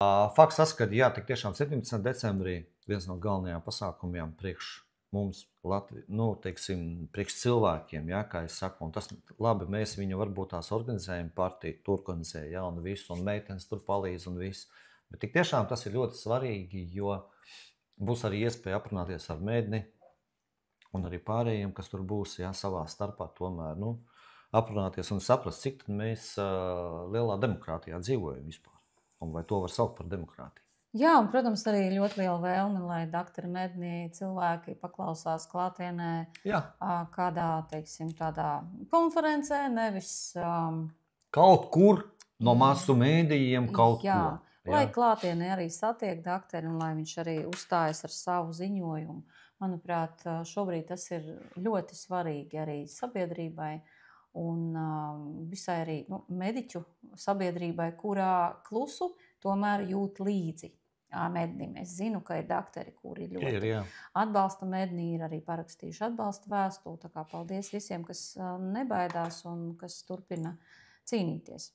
Fakts tas, ka jā, tik tiešām 17. decembrī viens no galvenajām pasākumiem priekš mums teiksim, priekš cilvēkiem, jā, kā es saku, un tas labi, mēs viņu varbūt tās organizējam, partiju tur organizē, jā, un visu, un meitenes tur palīdz un viss. Bet tik tiešām tas ir ļoti svarīgi, jo būs arī iespēja aprunāties ar medni un arī pārējiem, kas tur būs, jā, savā starpā tomēr, aprunāties un saprast, cik tad mēs lielā demokrātijā dzīvojam vispār. Un vai to var saukt par demokrātiju? Jā, un, protams, arī ļoti liela vēlme, lai doktori mednī cilvēki paklausās klātienē Jā. Kādā, teiksim, tādā konferencē, nevis Kaut kur no masu mēdījiem kaut jā, ko. lai klātienē arī satiek doktori un lai viņš arī uzstājas ar savu ziņojumu. Manuprāt, šobrīd tas ir ļoti svarīgi arī sabiedrībai un visai arī mediķu sabiedrībai, kurā klusu tomēr jūt līdzi mednim. Es zinu, ka ir doktori, kuri ļoti atbalsta mednī, ir arī parakstījuši atbalsta vēstuli. Tā kā paldies visiem, kas nebaidās un kas turpina cīnīties.